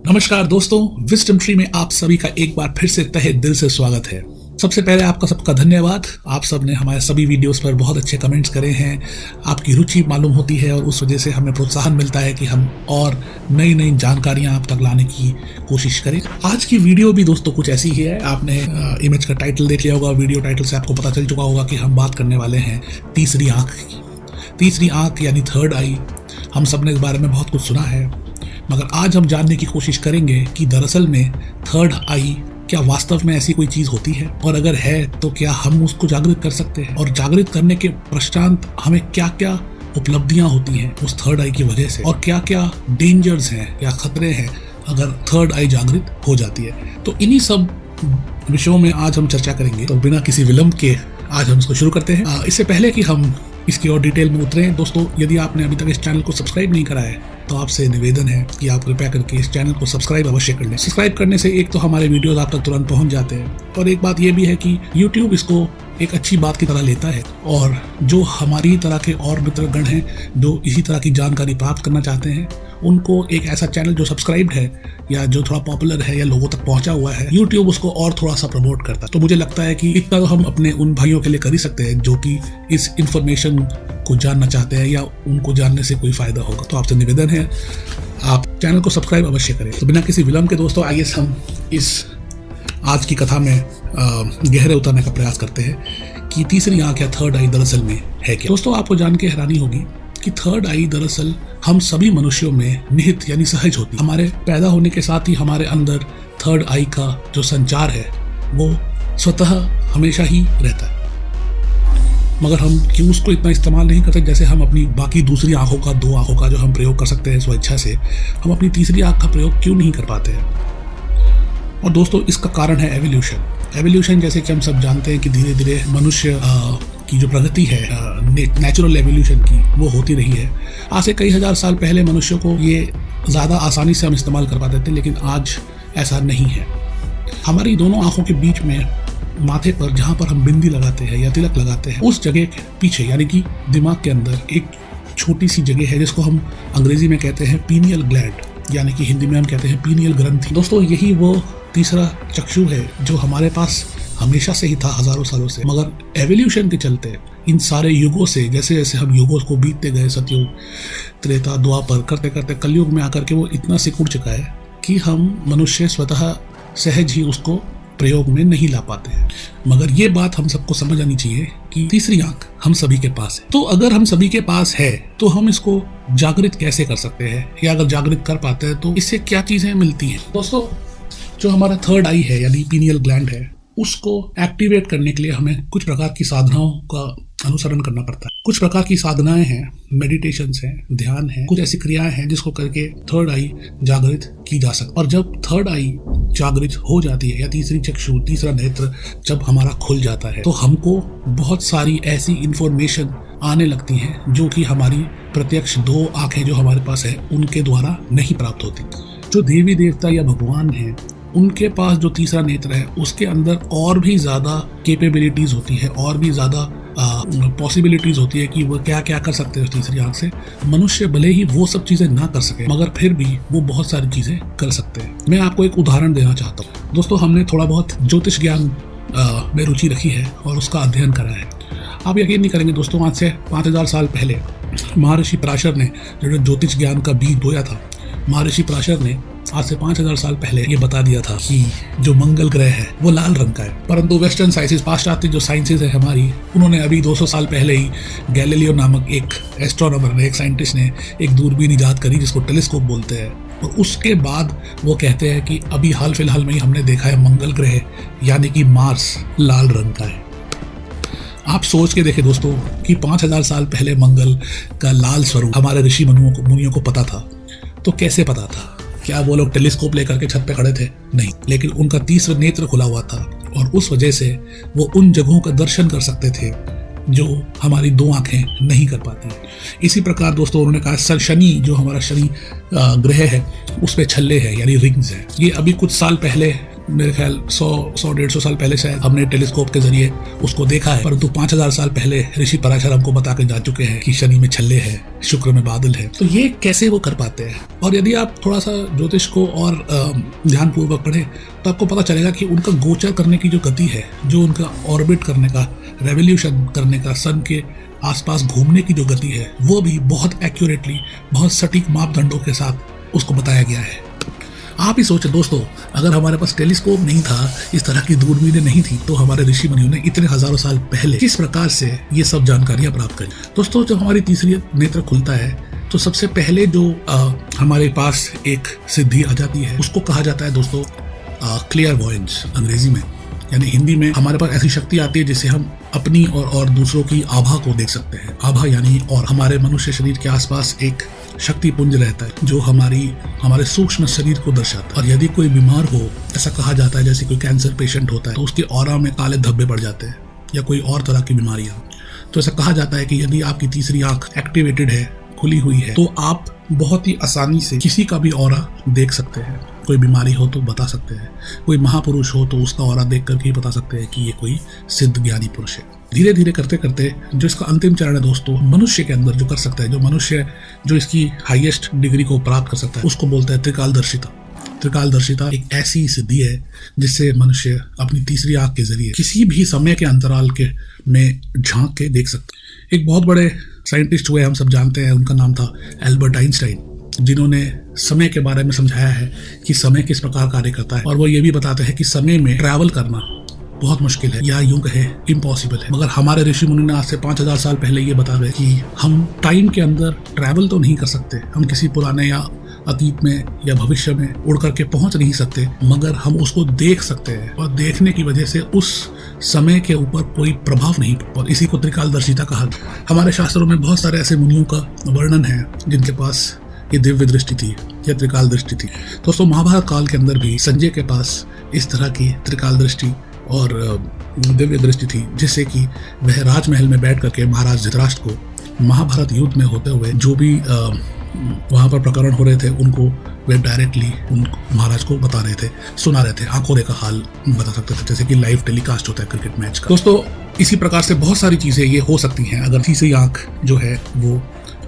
नमस्कार दोस्तों, wisdom tree में आप सभी का एक बार फिर से तहे दिल से स्वागत है। सबसे पहले आपका सबका धन्यवाद। आप सब ने हमारे सभी वीडियोस पर बहुत अच्छे कमेंट्स करे हैं, आपकी रुचि मालूम होती है और उस वजह से हमें प्रोत्साहन मिलता है कि हम और नई नई जानकारियां आप तक लाने की कोशिश करें। आज की वीडियो भी दोस्तों कुछ ऐसी ही है। आपने इमेज का टाइटल देख लिया होगा, वीडियो टाइटल से आपको पता चल चुका होगा कि हम बात करने वाले हैं तीसरी आंख की। तीसरी आंख यानी थर्ड आई। हम सब ने इस बारे में बहुत कुछ सुना है, मगर आज हम जानने की कोशिश करेंगे कि दरअसल में थर्ड आई क्या वास्तव में ऐसी कोई चीज होती है, और अगर है तो क्या हम उसको जागृत कर सकते हैं, और जागृत करने के पश्चात हमें क्या क्या उपलब्धियां होती हैं उस थर्ड आई की वजह से, और क्या क्या डेंजर्स हैं या खतरे हैं अगर थर्ड आई जागृत हो जाती है। तो इन्हीं सब विषयों में आज हम चर्चा करेंगे। तो बिना किसी विलंब के आज हम इसको शुरू करते हैं। इससे पहले कि हम इसकी और डिटेल में उतरें, दोस्तों यदि आपने अभी तक इस चैनल को सब्सक्राइब नहीं करा है तो आपसे निवेदन है कि आप कृपया करके इस चैनल को सब्सक्राइब अवश्य कर लें। सब्सक्राइब करने से एक तो हमारे वीडियोस आप तक तुरंत पहुंच जाते हैं, और एक बात यह भी है कि YouTube इसको एक अच्छी बात की तरह लेता है, और जो हमारी तरह के और मित्रगण हैं जो इसी तरह की जानकारी प्राप्त करना चाहते हैं, उनको एक ऐसा चैनल जो सब्सक्राइब्ड है या जो थोड़ा पॉपुलर है या लोगों तक पहुंचा हुआ है, YouTube उसको और थोड़ा सा प्रमोट करता है। तो मुझे लगता है कि इतना तो हम अपने उन भाइयों के लिए कर ही सकते हैं जो कि इस इंफॉर्मेशन को जानना चाहते हैं या उनको जानने से कोई फायदा होगा। तो आपसे निवेदन है आप चैनल को सब्सक्राइब अवश्य करें। तो बिना किसी विलंब के दोस्तों आइए हम इस आज की कथा में गहरे उतरने का प्रयास करते हैं कि तीसरी आंख या थर्ड आई दरअसल में है क्या। दोस्तों आपको जान के हैरानी होगी कि थर्ड आई दरअसल हम सभी मनुष्यों में निहित यानी सहज होती है। हमारे पैदा होने के साथ ही हमारे अंदर थर्ड आई का जो संचार है वो स्वतः हमेशा ही रहता है, मगर हम क्यों उसको इतना इस्तेमाल नहीं करते जैसे हम अपनी बाकी दूसरी आंखों का, दो आंखों का जो हम प्रयोग कर सकते हैं स्वेच्छा से, हम अपनी तीसरी आंख का प्रयोग क्यों नहीं कर पाते हैं। और दोस्तों इसका कारण है एवोल्यूशन। जैसे कि हम सब जानते हैं कि धीरे धीरे मनुष्य की जो प्रगति है नेचुरल एवोल्यूशन की, वो होती रही है। आज से कई हजार साल पहले मनुष्यों को ये ज़्यादा आसानी से हम इस्तेमाल कर पाते थे, लेकिन आज ऐसा नहीं है। हमारी दोनों आंखों के बीच में माथे पर जहाँ पर हम बिंदी लगाते हैं या तिलक लगाते हैं, उस जगह के पीछे यानी कि दिमाग के अंदर एक छोटी सी जगह है जिसको हम अंग्रेजी में कहते हैं पीनियल ग्लैंड, यानी कि हिंदी में हम कहते हैं पीनियल ग्रंथि। दोस्तों यही वो तीसरा चक्षु है जो हमारे पास हमेशा से ही था, हजारों सालों से, मगर एवोल्यूशन के चलते इन सारे युगों से जैसे जैसे हम युगों को बीतते गए, सतयुग, त्रेता, द्वापर, करते करते कलयुग में आकर के वो इतना सिकुड़ चुका है कि हम मनुष्य स्वतः सहज ही उसको प्रयोग में नहीं ला पाते हैं। मगर ये बात हम सबको समझ आनी चाहिए कि तीसरी आंख हम सभी के पास है। तो अगर हम सभी के पास है तो हम इसको जागृत कैसे कर सकते हैं, या अगर जागृत कर पाते हैं तो इससे क्या चीजें मिलती हैं। दोस्तों जो हमारा थर्ड आई है यानी पीनियल ग्लैंड है, उसको एक्टिवेट करने के लिए हमें कुछ प्रकार की साधनाओं का अनुसरण करना पड़ता है। कुछ प्रकार की साधनाएं हैं, मेडिटेशंस हैं, ध्यान है, कुछ ऐसी क्रियाएं हैं जिसको करके थर्ड आई जागृत की जा सकती है। और जब थर्ड आई जागृत हो जाती है या तीसरी चक्षु, तीसरा नेत्र जब हमारा खुल जाता है, तो हमको बहुत सारी ऐसी इंफॉर्मेशन आने लगती हैं जो कि हमारी प्रत्यक्ष दो आंखें जो हमारे पास है उनके द्वारा नहीं प्राप्त होती। जो देवी देवता या भगवान हैं उनके पास जो तीसरा नेत्र है उसके अंदर और भी ज़्यादा कैपेबिलिटीज़ होती है, और भी ज़्यादा पॉसिबिलिटीज़ होती है कि वो क्या क्या कर सकते हैं तीसरी आंख से। मनुष्य भले ही वो सब चीज़ें ना कर सके, मगर फिर भी वो बहुत सारी चीज़ें कर सकते हैं। मैं आपको एक उदाहरण देना चाहता हूँ। दोस्तों हमने थोड़ा बहुत ज्योतिष ज्ञान में रुचि रखी है और उसका अध्ययन करा है। आप यकीन नहीं करेंगे दोस्तों, आज से 5000 साल पहले महर्षि पराशर ने जो ज्योतिष ज्ञान का बीज बोया था, महर्षि पराशर ने आज से 5000 साल पहले ये बता दिया था कि जो मंगल ग्रह है वो लाल रंग का है। परंतु वेस्टर्न साइंसेस, पाश्चात्य जो साइंसेस है हमारी, उन्होंने अभी 200 साल पहले ही गैलीलियो नामक एक एस्ट्रोनॉमर ने, एक साइंटिस्ट ने एक दूरबीन इजाद करी जिसको टेलीस्कोप बोलते हैं, और उसके बाद वो कहते हैं कि अभी हाल फिलहाल में ही हमने देखा है मंगल ग्रह यानी कि मार्स लाल रंग का है। आप सोच के देखें दोस्तों कि 5000 साल पहले मंगल का लाल स्वरूप हमारे ऋषि मुनियों को पता था, तो कैसे पता था? क्या वो लोग टेलीस्कोप लेकर के छत पे खड़े थे? नहीं, लेकिन उनका तीसरा नेत्र खुला हुआ था, और उस वजह से वो उन जगहों का दर्शन कर सकते थे जो हमारी दो आंखें नहीं कर पाती। इसी प्रकार दोस्तों उन्होंने कहा शनि, जो हमारा शनि ग्रह है, उस पे छल्ले हैं यानी रिंग्स हैं। ये अभी कुछ साल पहले मेरे ख्याल 100-150 साल पहले शायद हमने टेलीस्कोप के जरिए उसको देखा है, परंतु 5000 साल पहले ऋषि पराशर हमको बता के जा चुके हैं कि शनि में छल्ले है, शुक्र में बादल है। तो ये कैसे वो कर पाते हैं? और यदि आप थोड़ा सा ज्योतिष को और ध्यानपूर्वक पढ़े तो आपको पता चलेगा कि उनका गोचर करने की जो गति है, जो उनका ऑर्बिट करने का, रेवोल्यूशन करने का, सन के आसपास घूमने की जो गति है, वो भी बहुत एक्यूरेटली, बहुत सटीक मापदंडों के साथ उसको बताया गया है। आप ही सोचें दोस्तों, अगर हमारे पास टेलीस्कोप नहीं था, इस तरह की दूरबीनें नहीं थी, तो हमारे ऋषि मुनियों ने इतने हजारों साल पहले किस प्रकार से ये सब जानकारियां प्राप्त करी। दोस्तों, जब हमारी तीसरी नेत्र खुलता है तो सबसे पहले जो हमारे पास एक सिद्धि आ जाती है, उसको कहा जाता है दोस्तों क्लियरवॉयंस अंग्रेजी में, यानी हिंदी में हमारे पास ऐसी शक्ति आती है जिससे हम अपनी और दूसरों की आभा को देख सकते हैं। आभा यानी, और हमारे मनुष्य शरीर के आसपास एक शक्ति पुंज रहता है जो हमारे सूक्ष्म शरीर को दर्शाता है। और यदि कोई बीमार हो, ऐसा कहा जाता है जैसे कोई कैंसर पेशेंट होता है तो उसके ऑरा में काले धब्बे पड़ जाते हैं, या कोई और तरह की बीमारियां, तो ऐसा कहा जाता है कि यदि आपकी तीसरी आंख एक्टिवेटेड है, खुली हुई है, तो आप बहुत ही आसानी से किसी का भी ऑरा देख सकते हैं। कोई बीमारी हो तो बता सकते हैं, कोई महापुरुष हो तो उसका ऑरा देख करके ही बता सकते हैं कि ये कोई सिद्ध ज्ञानी पुरुष है। धीरे धीरे करते करते जो इसका अंतिम चरण है दोस्तों, मनुष्य के अंदर जो कर सकता है, जो मनुष्य जो इसकी हाईएस्ट डिग्री को प्राप्त कर सकता है, उसको बोलते हैं त्रिकालदर्शिता। त्रिकालदर्शिता एक ऐसी सिद्धि है जिससे मनुष्य अपनी तीसरी आंख के जरिए किसी भी समय के अंतराल के में झांक के देख सकता है। एक बहुत बड़े साइंटिस्ट हुए, हम सब जानते हैं, उनका नाम था एल्बर्ट आइंस्टाइन, जिन्होंने समय के बारे में समझाया है कि समय किस प्रकार कार्य करता है। और वो ये भी बताते हैं कि समय में ट्रैवल करना बहुत मुश्किल है, या यूं कहे इम्पॉसिबल है। मगर हमारे ऋषि मुनि ने आज से 5000 साल पहले ये बता रहे कि हम टाइम के अंदर ट्रैवल तो नहीं कर सकते, हम किसी पुराने या अतीत में या भविष्य में उड़ करके पहुंच नहीं सकते, मगर हम उसको देख सकते हैं, और देखने की वजह से उस समय के ऊपर कोई प्रभाव नहीं पड़ता, और इसी को त्रिकालदर्शिता कहा। हमारे शास्त्रों में बहुत सारे ऐसे मुनियों का वर्णन है जिनके पास ये दिव्य दृष्टि थी या त्रिकाल दृष्टि थी। दोस्तों, महाभारत काल के अंदर भी संजय के पास इस तरह की त्रिकाल दृष्टि और दिव्य दृष्टि थी, जिससे कि वह राजमहल में बैठ करके महाराज धृतराष्ट्र को महाभारत युद्ध में होते हुए जो भी वहाँ पर प्रकरण हो रहे थे, उनको वे डायरेक्टली उन महाराज को बता रहे थे, सुना रहे थे, आंखों देखा हाल बता सकते थे, जैसे कि लाइव टेलीकास्ट होता है क्रिकेट मैच का। दोस्तों, इसी प्रकार से बहुत सारी चीजें ये हो सकती हैं अगर तीसरी आंख जो है वो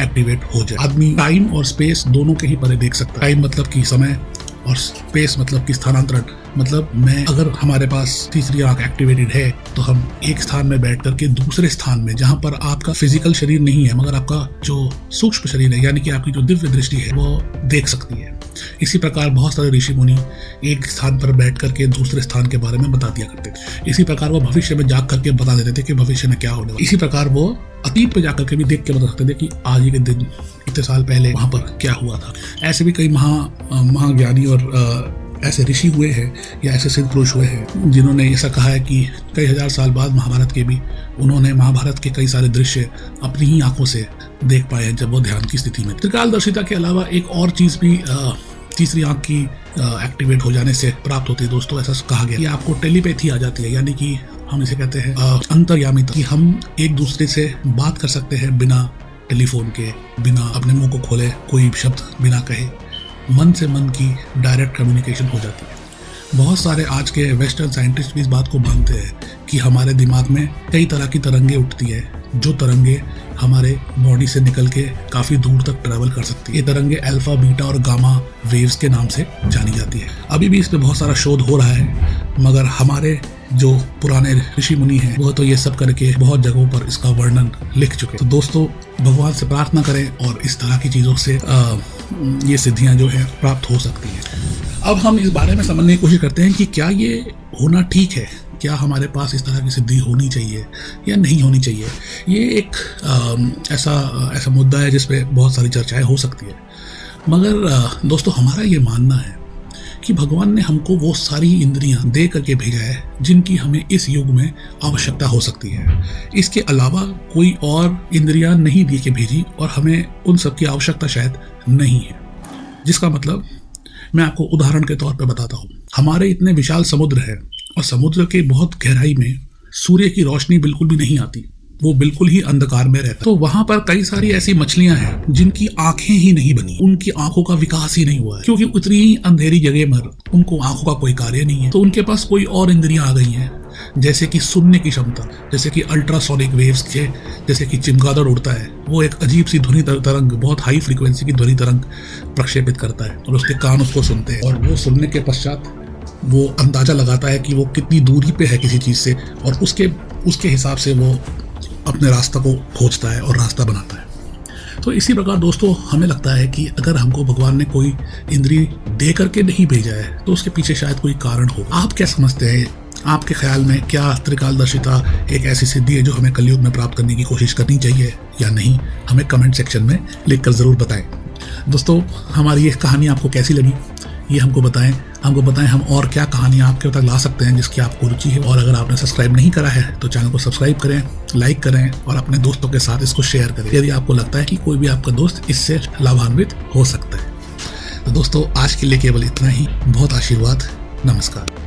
एक्टिवेट हो जाए। आदमी टाइम और स्पेस दोनों के ही परे देख सकता है। टाइम मतलब कि समय, और स्पेस मतलब कि स्थानांतरण। मतलब अगर हमारे पास तीसरी आंख एक्टिवेटेड है तो हम एक स्थान में बैठ करके दूसरे स्थान में, जहां पर आपका फिजिकल शरीर नहीं है मगर आपका जो सूक्ष्म शरीर है, यानी कि आपकी जो दिव्य दृष्टि है, वो देख सकती है। इसी प्रकार बहुत सारे ऋषि मुनि एक स्थान पर बैठ करके दूसरे स्थान के बारे में बता दिया करते थे। इसी प्रकार वो भविष्य में जाग करके बता देते थे कि भविष्य में क्या होने वाला। इसी प्रकार वो अतीत पे जाकर के भी देख के बता सकते थे कि आज ही के दिन इतने साल पहले वहां पर क्या हुआ था। ऐसे भी कई महाज्ञानी और ऐसे ऋषि हुए हैं या ऐसे सिद्ध पुरुष हुए हैं जिन्होंने ऐसा कहा है कि कई हजार साल बाद महाभारत के भी उन्होंने महाभारत के कई सारे दृश्य अपनी ही आंखों से देख पाए जब वो ध्यान की स्थिति में। त्रिकालदर्शिता के अलावा एक और चीज भी तीसरी आंख की एक्टिवेट हो जाने से प्राप्त होती है दोस्तों। ऐसा कहा गया कि आपको टेलीपैथी आ जाती है, यानी कि हम इसे कहते हैं अंतर्यामिता, कि हम एक दूसरे से बात कर सकते हैं बिना टेलीफोन के, बिना अपने मुंह को खोले, कोई शब्द बिना कहे, मन से मन की डायरेक्ट कम्युनिकेशन हो जाती है। बहुत सारे आज के वेस्टर्न साइंटिस्ट भी इस बात को मानते हैं कि हमारे दिमाग में कई तरह की तरंगे उठती है, जो तरंगे हमारे बॉडी से निकल के काफ़ी दूर तक ट्रैवल कर सकती है। ये तरंगे अल्फा, बीटा और गामा वेव्स के नाम से जानी जाती है। अभी भी इस पे बहुत सारा शोध हो रहा है, मगर हमारे जो पुराने ऋषि मुनि हैं वो तो ये सब करके बहुत जगहों पर इसका वर्णन लिख चुके। तो दोस्तों, भगवान से प्रार्थना करें और इस तरह की चीज़ों से ये सिद्धियां जो है प्राप्त हो सकती हैं। अब हम इस बारे में समझने की कोशिश करते हैं कि क्या ये होना ठीक है, क्या हमारे पास इस तरह की सिद्धि होनी चाहिए या नहीं होनी चाहिए। ये एक ऐसा मुद्दा है जिस पे बहुत सारी चर्चाएं हो सकती है, मगर दोस्तों, हमारा ये मानना है कि भगवान ने हमको वो सारी इंद्रियां दे करके भेजा है जिनकी हमें इस युग में आवश्यकता हो सकती है। इसके अलावा कोई और इंद्रियां नहीं दी के भेजी और हमें उन सब की आवश्यकता शायद नहीं है। जिसका मतलब मैं आपको उदाहरण के तौर पे बताता हूँ। हमारे इतने विशाल समुद्र है और समुद्र के बहुत गहराई में सूर्य की रोशनी बिल्कुल भी नहीं आती, वो बिल्कुल ही अंधकार में रहता है। तो वहां पर कई सारी ऐसी मछलियां हैं जिनकी आंखें ही नहीं बनी, उनकी आंखों का विकास ही नहीं हुआ है, क्योंकि उतनी ही अंधेरी जगह में उनको आंखों का कोई कार्य नहीं है। तो उनके पास कोई और इंद्रियां आ गई हैं, जैसे कि सुनने की क्षमता, जैसे कि अल्ट्रासोनिक वेव्स के, जैसे कि चमगादड़ उड़ता है, वो एक अजीब सी ध्वनि तरंग, बहुत हाई फ्रीक्वेंसी की ध्वनि तरंग प्रक्षेपित करता है और उसके कान उसको सुनते हैं, और वो सुनने के पश्चात वो अंदाजा लगाता है कि वो कितनी दूरी पे है किसी चीज से, और उसके हिसाब से वो अपने रास्ता को खोजता है और रास्ता बनाता है। तो इसी प्रकार दोस्तों, हमें लगता है कि अगर हमको भगवान ने कोई इंद्रिय दे करके नहीं भेजा है तो उसके पीछे शायद कोई कारण हो। आप क्या समझते हैं? आपके ख्याल में क्या त्रिकालदर्शिता एक ऐसी सिद्धि है जो हमें कलयुग में प्राप्त करने की कोशिश करनी चाहिए या नहीं? हमें कमेंट सेक्शन में लिखकर ज़रूर बताएं। दोस्तों, हमारी ये कहानी आपको कैसी लगी ये हमको बताएं। हम और क्या कहानियाँ आपके तक ला सकते हैं जिसकी आपको रुचि है। और अगर आपने सब्सक्राइब नहीं करा है तो चैनल को सब्सक्राइब करें, लाइक करें और अपने दोस्तों के साथ इसको शेयर करें यदि आपको लगता है कि कोई भी आपका दोस्त इससे लाभान्वित हो सकता है। तो दोस्तों, आज के लिए केवल इतना ही। बहुत आशीर्वाद। नमस्कार।